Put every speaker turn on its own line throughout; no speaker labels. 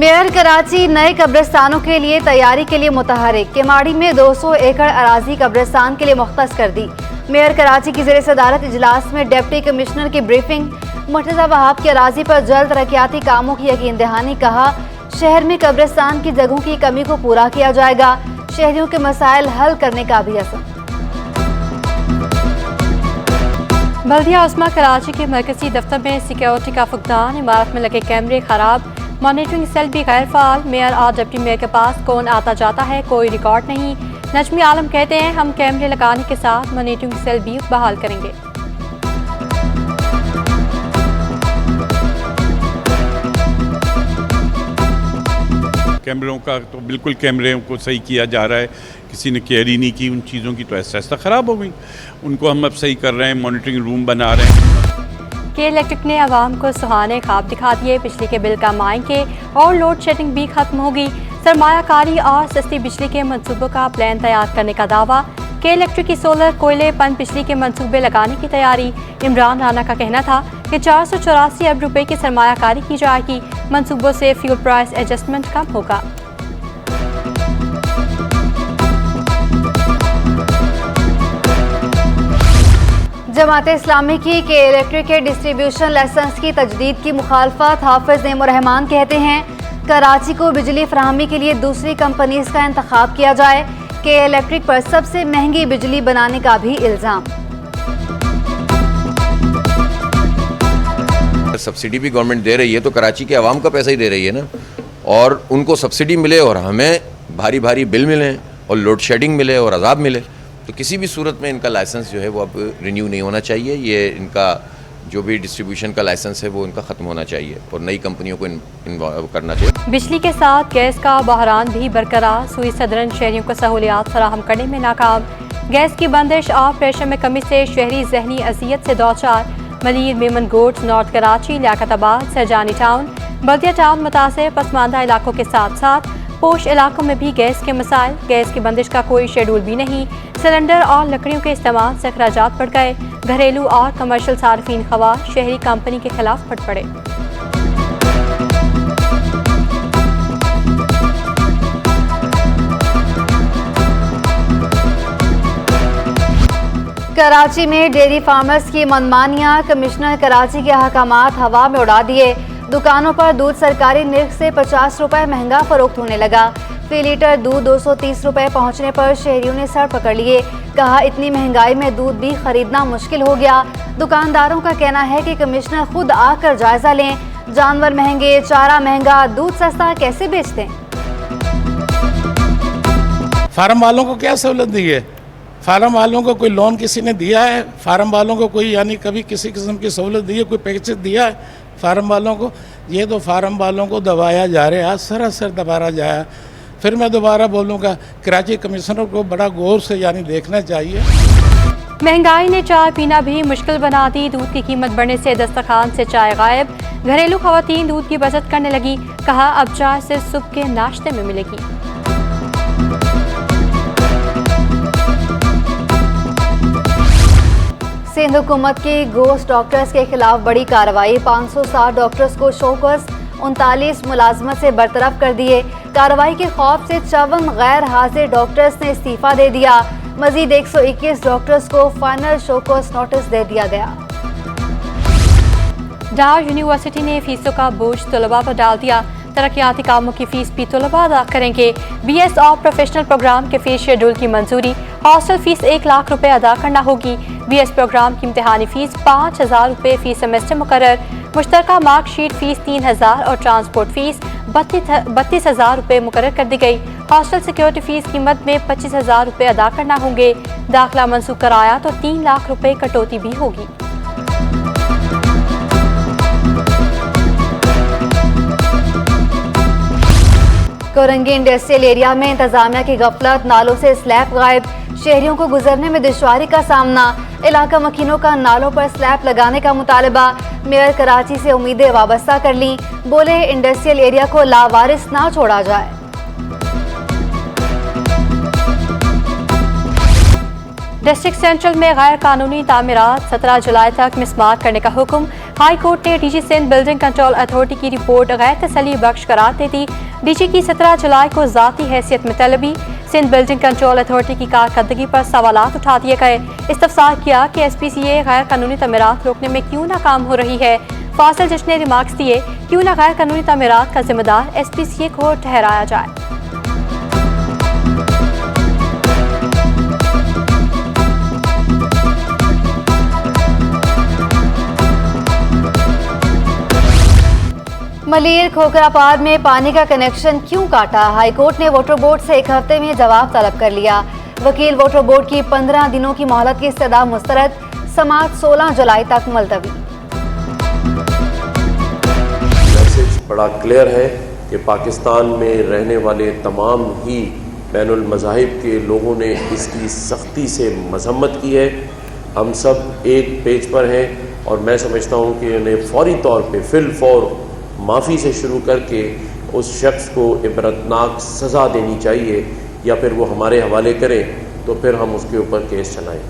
Mayor Karachi नए कब्रिस्तानों के लिए तैयारी के लिए मुतहरिक। केमाड़ी में 200 एकड़ अराजी कब्रिस्तान के लिए मुख्तस कर दी। मेयर कराची की ज़ेर सदारत इजलास में डिप्टी कमिश्नर की ब्रीफिंग। मुर्तज़ा वहाब की अराजी पर जल्द तरक्याती कामों की यकीन दहानी। कहा, शहर में कब्रिस्तान की जगहों की कमी को पूरा किया जाएगा। शहरियों के मसाइल हल करने का भी असम।
बल्दिया उस्मा कराची के मरकजी दफ्तर में सिक्योरिटी का फुकदान। इमारत में लगे कैमरे खराब, मॉनिटरिंग सेल भी गैर फाल। मेयर और डिप्टी मेयर के पास कौन आता जाता है, कोई रिकॉर्ड नहीं। नजमी आलम कहते हैं, हम कैमरे लगाने के साथ मॉनिटरिंग सेल भी बहाल करेंगे।
कैमरों का तो बिल्कुल कैमरों को सही किया जा रहा है, किसी ने केयर ही नहीं की उन चीज़ों की, तो ऐसा ख़राब हो गई। उनको हम अब सही कर रहे हैं, मॉनिटरिंग रूम बना रहे हैं।
के इलेक्ट्रिक ने आवाम को सुहाने ख्वाब दिखा दिए। बिजली के बिल कम आएंगे और लोड शेडिंग भी खत्म होगी। सरमायाकारी और सस्ती बिजली के मंसूबों का प्लान तैयार करने का दावा। के इलेक्ट्रिक की सोलर, कोयले, पन बिजली के मंसूबे लगाने की तैयारी। इमरान राना का कहना था कि 484 अरब रुपए की सरमायाकारी की जाएगी। मंसूबों से फ्यूल प्राइस एडजस्टमेंट कम होगा।
जमात इस्लामी की के इलेक्ट्रिक के डिस्ट्रीब्यूशन लाइसेंस की तजदीद की मुखालफत। हाफिज नेमुररहमान कहते हैं, कराची को बिजली फराहमी के लिए दूसरी कंपनीज का इंतखाब किया जाए। के इलेक्ट्रिक पर सबसे महंगी बिजली बनाने का भी इल्ज़ाम।
सब्सिडी भी गवर्नमेंट दे रही है तो कराची के आवाम का पैसा ही दे रही है ना, और उनको सब्सिडी मिले और हमें भारी भारी बिल मिले और लोड शेडिंग मिले और अजाब मिले, तो किसी भी सूरत में इनका लाइसेंस जो है वो अब रिन्यू नहीं होना चाहिए। ये इनका जो भी डिस्ट्रीब्यूशन का लाइसेंस है वो इनका ख़त्म होना चाहिए और नई कंपनियों को इन्वॉल्व करना चाहिए।
बिजली के साथ गैस का बहरान भी बरकरार। सुई सदरन शहरियों को सहूलियात फराहम करने में नाकाम। गैस की बंदिश और प्रेशर में कमी से शहरी जहनी अजियत से दौचार। Malir, Memon Goth, north Karachi, Liaquatabad, Surjani town, Baldia town मुतासिर। पसमानदा इलाकों के साथ साथ पोश इलाकों में भी गैस के मसाइल। गैस की बंदिश का कोई शेड्यूल भी नहीं। सिलेंडर और लकड़ियों के इस्तेमाल से अखराजात बढ़ गए। घरेलू और कमर्शियल सार्फिन खवा शहरी कंपनी के खिलाफ फट पड़े।
कराची में डेयरी फार्मर्स की मनमानियां। कमिश्नर कराची के अहकामात हवा में उड़ा दिए। दुकानों पर दूध सरकारी निर्ख से 50 रुपए महंगा फरोख्त होने लगा। फी लीटर दूध 230 रुपए पहुंचने पर शहरियों ने सर पकड़ लिए। कहा, इतनी महंगाई में दूध भी खरीदना मुश्किल हो गया। दुकानदारों का कहना है कि कमिश्नर खुद आकर जायजा लें। जानवर महंगे, चारा महंगा, दूध सस्ता, कैसे बेचते हैं?
फार्म वालों को क्या सहूलत दी है? फार्म वालों को कोई लोन किसी ने दिया है? फार्म वालों को कोई यानी कभी किसी किस्म की सहूलत दी है? कोई पैकेज दिया है फार्म वालों को? ये तो फार्म वालों को दबाया जा रहा है, सरासर दबाया जाए। फिर मैं दोबारा बोलूँगा, कराची कमिश्नर को बड़ा गौर से यानी देखना चाहिए।
महंगाई ने चाय पीना भी मुश्किल बना दी। दूध की कीमत बढ़ने से दस्तरखान से चाय गायब। घरेलू खवातीन दूध की बचत करने लगी। कहा, अब चाय सिर्फ सुबह के नाश्ते में मिलेगी।
सिंध हुकूमत की घोस्ट डॉक्टर्स के खिलाफ बड़ी कार्रवाई। 560 डॉक्टर्स को शोकस, 39 मुलाजमत से बरतरफ कर दिए। कार्रवाई के खौफ से 54 गैर हाजिर डॉक्टर्स ने इस्तीफा दे दिया। मजीद 121 डॉक्टर्स को फाइनल शोकस नोटिस दे दिया गया।
डार यूनिवर्सिटी ने फीसों का बोझ तलबा पर डाल दिया। तरक्याती कामों की फीस भी तलबा अदा करेंगे। BS और प्रोफेशनल प्रोग्राम के फीस शेड्यूल की मंजूरी। हॉस्टल फीस 1 लाख रुपए अदा करना होगी। BS प्रोग्राम की इम्तिहानी फीस 5,000 रुपये फी सेमेस्टर मुकर्रर। मुश्तरका मार्कशीट फीस 3,000 और ट्रांसपोर्ट फीस 32,000 रुपये मुकर्रर कर दी गई। हॉस्टल सिक्योरिटी फीस कीमत में 25,000 रुपये अदा करना होंगे। दाखिला मंसूख कराया तो 3 लाख रुपये कटौती भी होगी।
कोरंगी इंडस्ट्रियल एरिया में इंतजामिया की गफलत। नालों से स्लैब गायब। शहरियों को गुजरने में दुश्वारी का सामना। इलाका मकीनों का नालों पर स्लैब लगाने का मुतालबा। मेयर कराची से उम्मीदें वाबस्ता कर लीं। बोले, इंडस्ट्रियल एरिया को लावारिस ना छोड़ा जाए।
डिस्ट्रिक्ट सेंट्रल में गैर कानूनी तामीरात 17 जुलाई तक मिसमार करने का हुक्म। हाई कोर्ट ने DG Sindh building control authority की रिपोर्ट गैर तसली बख्श करार दे दी। डीजी की 17 जुलाई को ज़ाती हैसियत में तलबी। सिंध बिल्डिंग कंट्रोल अथॉरिटी की कारकर्दगी पर सवालात उठा दिए गए। इस्तफसार किया कि SPCA गैर कानूनी तामीरात रोकने में क्यों नाकाम हो रही है। फासिल जज ने रिमार्क्स दिए, क्यों ना गैर कानूनी तामीरात का जिम्मेदार SPCA को ठहराया जाए।
मलीर खोखरापार में पानी का कनेक्शन क्यों काटा? हाईकोर्ट ने वाटर बोर्ड से 1 हफ्ते में जवाब तलब कर लिया। वकील वाटर बोर्ड की 15 दिनों की मोहलत की इस्तदा मुस्तरद। समाअत 16 जुलाई तक मुलतवी।
मैसेज बड़ा क्लियर है कि पाकिस्तान में रहने वाले तमाम ही बैनुल मज़ाहिब के लोगों ने इसकी सख्ती से मजम्मत की है। हम सब एक पेज पर हैं और मैं समझता हूँ कि उन्हें फौरी तौर पे फिल फौर माफ़ी से शुरू करके उस शख्स को इबरतनाक सज़ा देनी चाहिए, या फिर वो हमारे हवाले करें तो फिर हम उसके ऊपर केस चलाएं।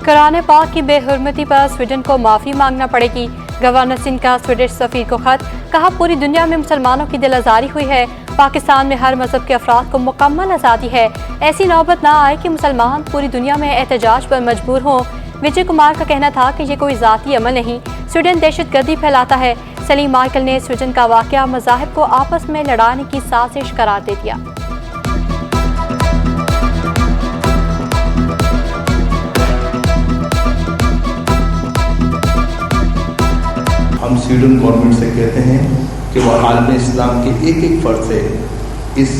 कराने पाक की बेहुरमती पर स्वीडन को माफ़ी मांगना पड़ेगी। गवर्नर सिंध का स्वीडिश सफीर को खत। कहा, पूरी दुनिया में मुसलमानों की दिल आज़ारी हुई है। पाकिस्तान में हर मजहब के अफराद को मुकम्मल आज़ादी है। ऐसी नौबत ना आए कि मुसलमान पूरी दुनिया में एहतजाज पर मजबूर हों। विजय कुमार का कहना था कि ये कोई ज़ाती अमल नहीं, स्वीडन दहशतगर्दी फैलाता है। सलीम माइकल ने स्वीडन का वाक़या मज़ाहिब को आपस में लड़ाने की साजिश करार दे दिया।
हम स्वीडन गवर्नमेंट से कहते हैं कि वह आलम इस्लाम के एक एक फ़र्द से इस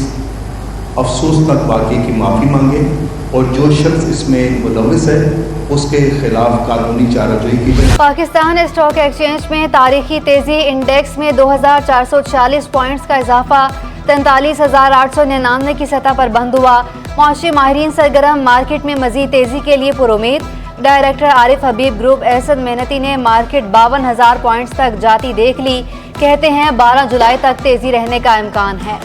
अफसोसनाक वाक़े की माफ़ी मांगे और जो शख्स इसमें मुलविस है उसके खिलाफ कानूनी चाराजोई की जाए।
पाकिस्तान स्टॉक एक्सचेंज में तारीखी तेजी। इंडेक्स में 2440 पॉइंट्स का इजाफा 43,899 की सतह पर बंद हुआ। मौशी माहिरीन सरगर्म। मार्केट में मजीद तेजी के लिए पुरुमीद। डायरेक्टर आरिफ हबीब ग्रुप एसद मेहनती ने मार्केट 52,000 पॉइंट्स तक जाती देख ली। कहते हैं 12 जुलाई तक तेजी रहने का इम्कान है।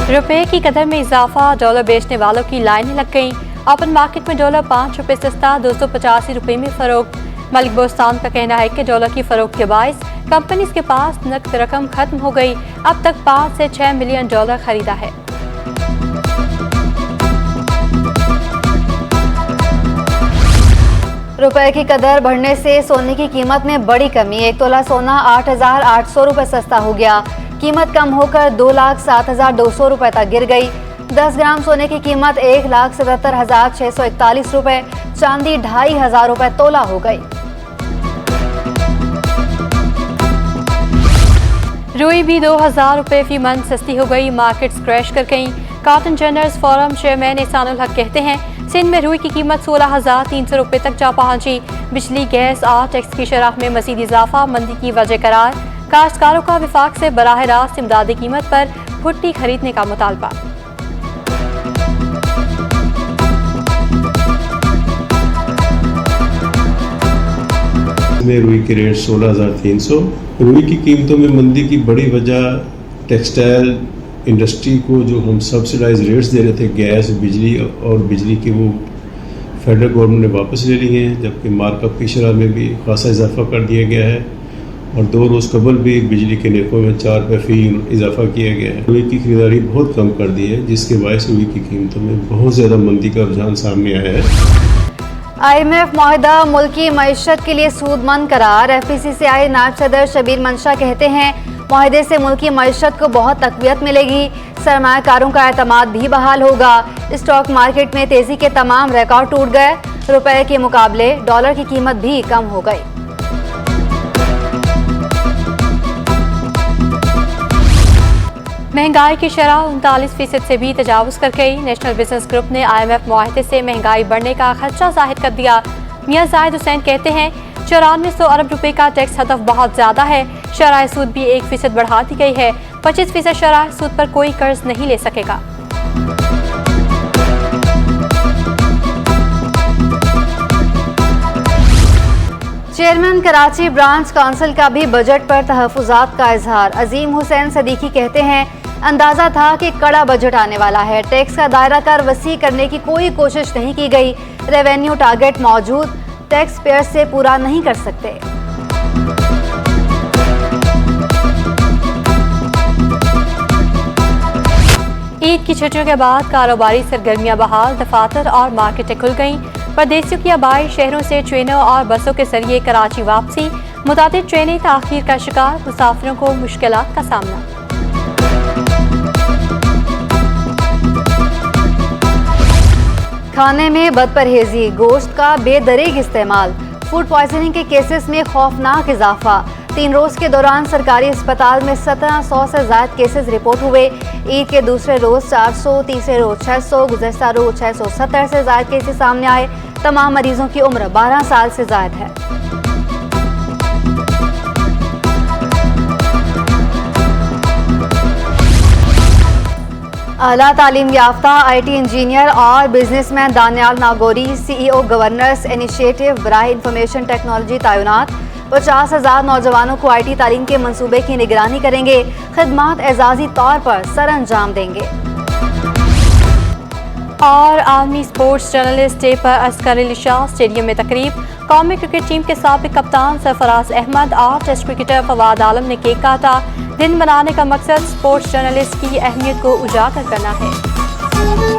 रुपए की कदर में इजाफा। डॉलर बेचने वालों की लाइनें लग गईं। ओपन मार्केट में डॉलर 5 रुपये सस्ता 285 रुपये में फरोख्त। मलिक बोस्तान का कहना है कि डॉलर की फरोख्त के बायस कंपनीज के पास नकद रकम खत्म हो गई। अब तक 5 से 6 मिलियन डॉलर खरीदा है।
रुपए की कदर बढ़ने से सोने की कीमत में बड़ी कमी। 1 तोला सोना 8,800 रुपये सस्ता हो गया। कीमत कम होकर 2,07,200 रुपये तक गिर गई। 10 ग्राम सोने की कीमत 1,77,641 रुपये। चांदी 2,500 रुपये तोला हो गई।
रुई भी 2,000 रुपये फी मन सस्ती हो गई। मार्केट्स क्रैश कर गईं। Cotton journals forum chairman Ehsanul हक कहते हैं, सिंध में रुई की कीमत 16,300 रुपये तक जा पहुंची। बिजली, गैस और टैक्स की शरह में मजीद इजाफा मंदी की वजह करार। काश्तकारों का विफाक से बराह रास्त इमदादी कीमत पर भुट्टी खरीदने का मुतालबा।
में रुई के रेट 16,300। रुई की कीमतों में मंदी की बड़ी वजह टेक्सटाइल इंडस्ट्री को जो हम सब्सिडाइज रेट्स दे रहे थे गैस, बिजली और बिजली के, वो फेडरल गवर्नमेंट ने वापस ले लिए हैं, जबकि मार्कअप की शरह में भी खासा इजाफा कर दिया गया है और 2 रोज़ कबल भी बिजली के नेकों में 4 रुपये फी इजाफा किया गया है। रुई की खरीदारी बहुत कम कर दी है, जिसके बायस रुई की कीमतों में बहुत ज़्यादा मंदी का रुझान सामने आया है।
IMF मुआहदा मुल्की मईशत के लिए सूदमंद करार। FPCCI नायब सदर शबीर मंशा कहते हैं, मुआहदे से मुल्की मईशत को बहुत तक़वियत मिलेगी। सरमायाकारों का एतमाद भी बहाल होगा। स्टॉक मार्केट में तेज़ी के तमाम रिकॉर्ड टूट गए। रुपए के मुकाबले डॉलर की कीमत भी कम हो गई।
महंगाई की शरह 39% से भी तजावुज़ कर गई। नेशनल बिजनेस ग्रुप ने IMF मुआहदे से महंगाई बढ़ने का खदशा जाहिर कर दिया। मियां जाहिद हुसैन कहते हैं, 9400 अरब रुपए का टैक्स हदफ बहुत ज़्यादा है। शरह सूद भी 1% बढ़ा दी गई है। 25% शरह सूद पर कोई कर्ज नहीं ले सकेगा।
चेयरमैन कराची ब्रांच काउंसिल का भी बजट पर तहफ़्फ़ुज़ात का इजहार। अजीम हुसैन सदीकी कहते हैं, अंदाज़ा था कि कड़ा बजट आने वाला है। टैक्स का दायरा कर वसी करने की कोई कोशिश नहीं की गई। रेवेन्यू टारगेट मौजूद, टैक्स पेयर से पूरा नहीं कर सकते।
ईद की छुट्टियों के बाद कारोबारी सरगर्मियां बहाल, दफातर और मार्केटें खुल गईं। परदेसियों की आबाई शहरों से ट्रेनों और बसों के जरिए कराची वापसी, मुतादिद ट्रेनें ताखीर का शिकार, मुसाफिरों को मुश्किलात का सामना।
खाने में बदपरहेजी, गोश्त का बेदरीग इस्तेमाल, फूड पॉइजनिंग के केसेस में खौफनाक इजाफा। 3 रोज़ के दौरान सरकारी अस्पताल में 1700 से ज़ायद केसेस रिपोर्ट हुए। ईद के दूसरे रोज़ 400, तीसरे रोज़ 600, गुज़श्ता रोज़ 670 से ज़ायद केसेस सामने आए। तमाम मरीजों की उम्र 12 साल से ज़ायद है। आला तालीम याफ्ता IT इंजीनियर और businessman Danial Nagori CEO governor's initiative बराए इंफॉर्मेशन टेक्नोलॉजी तैनात। 50,000 नौजवानों को IT तालीम के मंसूबे की निगरानी करेंगे। खिदमात एजाजी तौर पर सर अंजाम देंगे।
और आर्मी स्पोर्ट्स जर्नलिस्ट डे पर अस्कर अली शाह स्टेडियम में तकरीब। कौमी क्रिकेट टीम के साबिक कप्तान सरफराज अहमद और टेस्ट क्रिकेटर फवाद आलम ने केक काटा। दिन बनाने का मकसद स्पोर्ट्स जर्नलिस्ट की अहमियत को उजागर करना है।